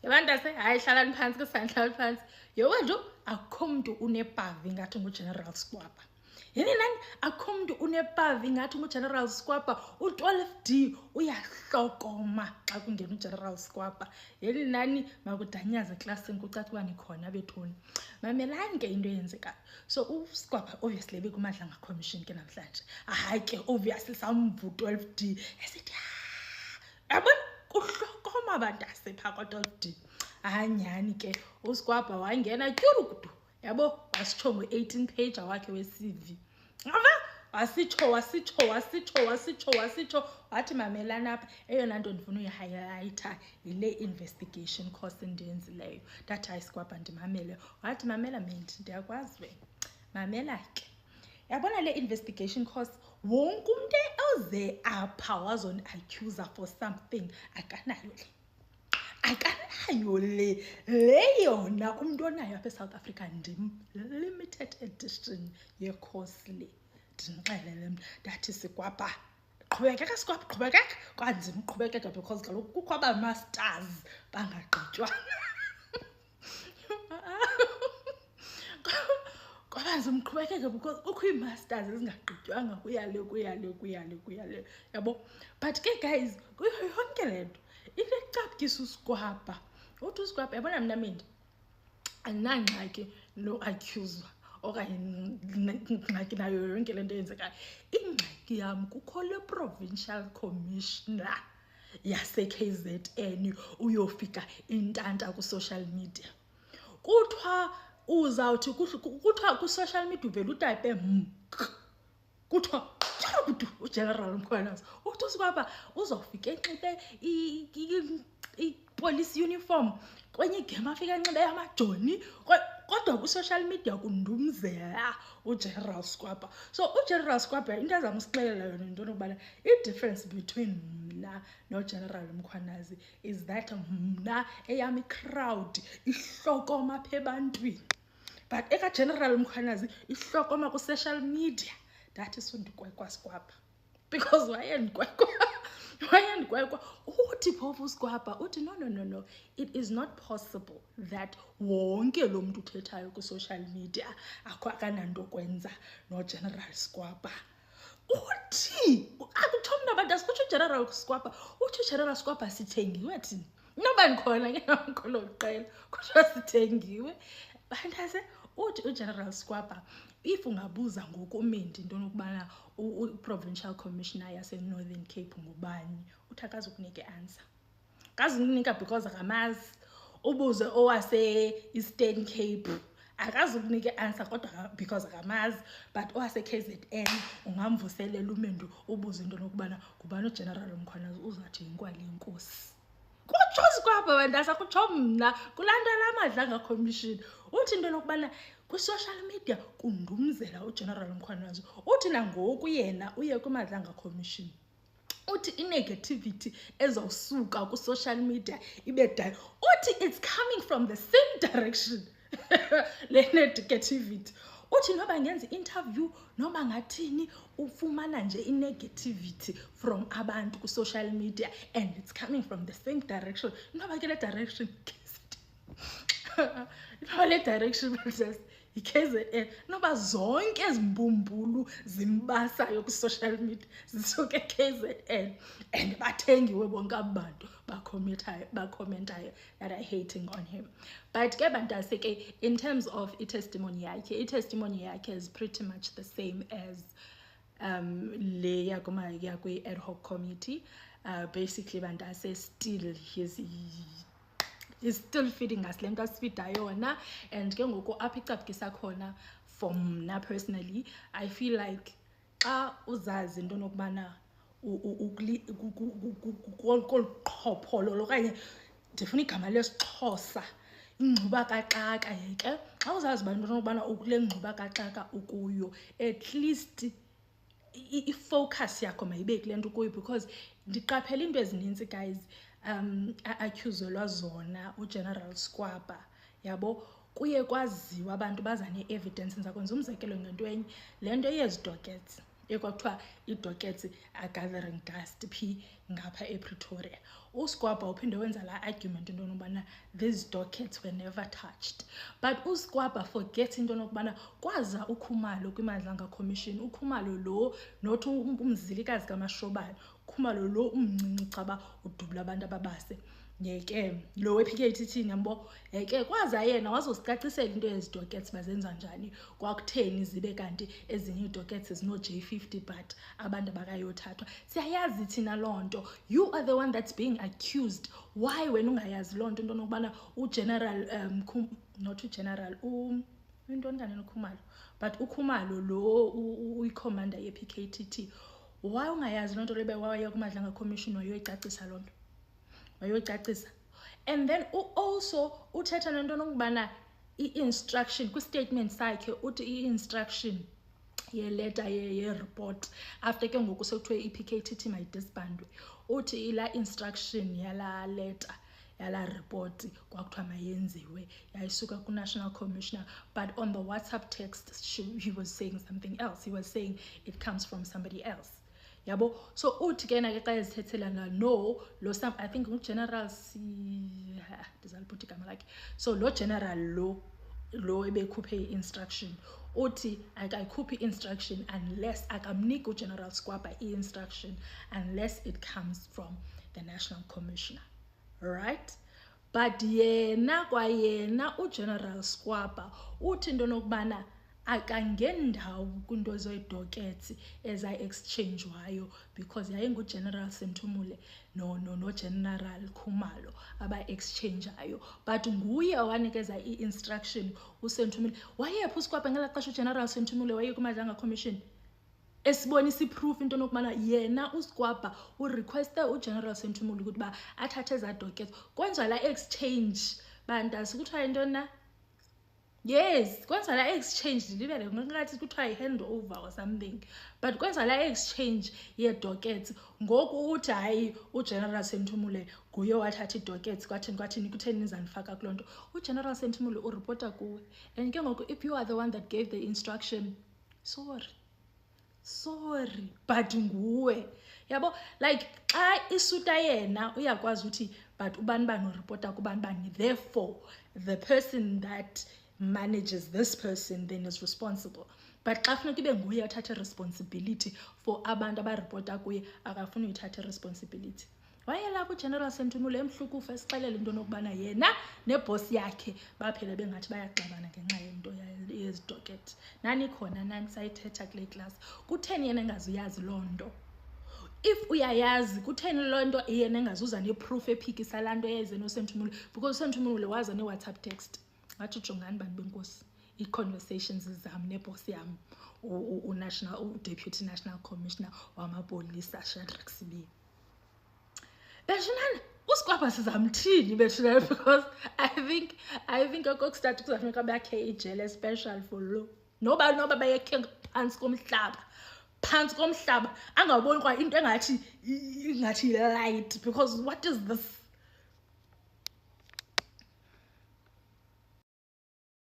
Yabantase hayi hlalani phansi ke sanhlala phansi. Yebo nje akukho umuntu unepavi ngathi nguGeneral Squaba. Yini nani akukho umuntu unepavi ngathi nguGeneral Squaba. U12D uyahlokoma xa kungena uGeneral Squaba. Yini nani makudanyaza eclassini kucaca ukuba nikhona bethuni. Mamelani ke into eyenzekayo. So uSquaba obviously bekumadlanga commission ke namhlanje. Hayi ke obviously samvu 12D esithi yabona kuhlokoma bantase phaka 12D. Nyani ke uSquaba wangena tyurukudu yabo wasitsho ngo-18 page wakhe we-CV. Ngava wasitsho wathi mamelana apha eyona nto ndifuna uyihighlighter yile investigation course endiyenzileyo. Ndathi hayi Squaba ndimamele. Wathi mamela mendi ndiyakwazi wena. Mamela ke. Yabona le investigation course wonke umuntu oze apha wazon-accuser for something akanayo le yona umuntu onayo apha eSouth Africa ndim limited edition ye-course le ndinixelele mna ndathi Squaba qhubekeka Squaba qhubekeka kwanzima uqhubekeka because kaloku kukho abamasters bangagqitywanga kwabanzima uqhubekeka because kukho ii-masters ezingagqitywanga kuyale yabo. But ke guys kuyo yonke le nto into ecapukisa uSquaba uthi uSquaba yabona mna mendi andinangxaki no-accuswa okanye ngxaki nayo yonke le nto eyenzekayo. Ingxaki yam kukho le provincial commissioner yase-KZN uyofika intanta ku-social media kuthiwa uzawuthi kuthiwa ku-social media uvele utayipe kuthiwa uGeneral Mkhwanazi uthi uSquaba uzawufika enxibe i-police uniform kwenye igama afika enxibe amajoni kodwa ku-social media kundumzela uGeneral Squaba. So uGeneral Squaba into azamsixelela yona into yokubana i-difference between mna noGeneral Mkhwanazi is that mna eyam i-crowd ihlokoma apha ebantwini but ekaGeneral Mkhwanazi ihlokoma ku-social media. Ndathi sundikwekwa Squaba because wayendikwekwa uthi phofu uSquaba uthi no it is not possible that wonke lo muntu uthethayo ku-social media akananto kwenza noGeneral Squaba. Uthi akutsho mna abantu asikutsho uGeneral Squaba uthi uGeneral Squaba sithengiwe thina noba ndikhona ke namkholo qela kuthiwa sithengiwe bantase. Uthi uGeneral Squaba if ungabuza ngokumendi into nokubana u-provincial commissioner yase-Northern Cape ngubani uthi akazukunika i-answer akazukunika because akamazi. Ubuze owase-Eastern Cape akazukunika i-answer kodwa because akamazi. But owase-KZN ungamvuselela umendi ubuze into nokubana ngubani uGeneral Mkhwanazi uzathi yinkwali yenkosi. Kutsho Squaba bantasa kutsho mna kulaa nto lamadlanga commission uthi into nokubana kwi-social media kundumzela uGeneral Mkhwanazi. Uthi nangoku yena uye kwimadlanga commission uthi i-negativity ezawusuka ku-social media ibe dala uthi it's coming from the same direction le negativity. Uthi noba ngenza i-interview noba ngathini ufumana nje i-negativity from abantu ku-social media and it's coming from the same direction. Noba ke le direction noba le direction yi-KZN noba zonke ezimbumbulu zimbasayo ku-social media zisuke KZN and bathengiwe bonke abantu bakhomentayo that are hating on him. But ke bantase ke in terms of i-testimony yakhe is pretty much the same as le yakwi-ad hoc committee. Basically bantase still he's still feeding us le nto asifida yona and ke ngoku apha icapukisa khona for mna personally I feel like xa uzazi into nokubana koluqhopholo okanye ndifuna igama lesixhosa ingcuba kaxaka yeke xa uzazi uba into nokubana ukule ngcuba kaxaka ukuyo at least i-focus yakho mayibe kule nto ukuyo because ndiqaphela into ezininzi guys accuselwa zona uGeneral Squaba yabo kuye kwaziwa abantu baza ne-evidence ndizakwenza umzekelo ngento enye le nto yezi dockets ekwakuthiwa ii-dockets are gathering dust phi ngapha ePretoria. USigwaba uphinde wenza la argument into nokubana these dockets were never touched. But uSigwaba forgets into nokubana kwaza uKhumalo kwiMadlanga Commission, uKhumalo lo not umzilikazi kaMashobane, uKhumalo lo umncinci chaba udubula abantu ababase. Yeke lo wePKTT nyambo yeke kwaza yena wazosicacisela into yezidockets bazenza njani kwakutheni zibe kanti ezinye idockets zino J50 but abantu abakayothathwa. Siyayazi thina lonto. You are the one that's being accused. Why wena ungayazi lonto into nokubana uGeneral not uGeneral intoni kanene uKhumalo but uKhumalo lo uyicommander yePKTT. Why ungayazi lonto lebe waya kuMadlanga Commission wayoyicacisa lonto? And then also uthetha nento nokubana i-instruction kwi-statement sakhe uthi i-instruction ye-letter ye-report after ke ngoku sekuthiwe i-PKTT mayidisbandwe uthi ila instruction yala letter yala report kwakuthiwa mayenziwe yayisuka ku-National Commissioner, but on the WhatsApp text he was saying something else. He was saying it comes from somebody else. Yabo, so uthi ke na ke xa ezithethelana no lo some I think uGeneral dizaliphuthi igama lakhe. So lo general lo ebekhuphe i-instruction uthi akayikhuphi instruction unless akamniki uGeneral Sigwaba i-instruction unless it comes from the National Commissioner, right? But yena kwayena uGeneral Sigwaba uthi into nokubana akangendawo kwinto zoyidockets eza-exchange wayo because yayinguGeneral Senthumule no General Khumalo aba-exchangeayo, but nguye owanikeza i-instruction uSenthumule. Wayephi uSigwaba ngela xesha uGeneral Senthumule waye kuMadlanga Commission esibonisa iproof into nokubana yena uSigwaba urequeste uGeneral Senthumule ukuthi ba athathe eza dockets kwenza la exchange bantazi kuthiwa intoni na. Yes, kwenza la exchange libele ngathi kuthiwa i-handover or something, but kwenza la exchange ye-dockets ngoku uthi hayi uGeneral Senthumule nguye wathatha i-dockets kwathini kutheni nizanifaka kuloo nto. uGeneral Senthumule ureporta kuwe and ke ngoku if you are the one that gave the instruction, sorry but nguwe yabo, like xa isuta yena uyakwazi uthi but ubani bani ureporta kubani bani, therefore the person that manages this person then is responsible. But xa funeka ibe nguye athathe responsibility for abantu abareporta kuye akafuni uyithathe responsibility. Wayelapho uGeneral Senthumule emhlukufa esixelela into nokubana yena neboss yakhe baphela bengathi bayaxabana ngenxa yento yezidocket. Nani khona nani sayithetha kule class. Kutheni yena engazuyazi loo nto? If uyayazi kutheni loo nto yena engazuza neproof ephikisa laa nto yeze noSenthumule, because uSenthumule waza ne-WhatsApp text ngathi jongani bantu benkosi i-conversations zam neboss yam u-Deputy National Commissioner wamapolisa Shadrack Sibiya. Beshunana uSigwaba sizamthini beshunana, because I think okokustart kuzafuneka bakhe ijele special for lo noba bayekhe phansi komhlaba angaboni kwa into engathi light, because what is this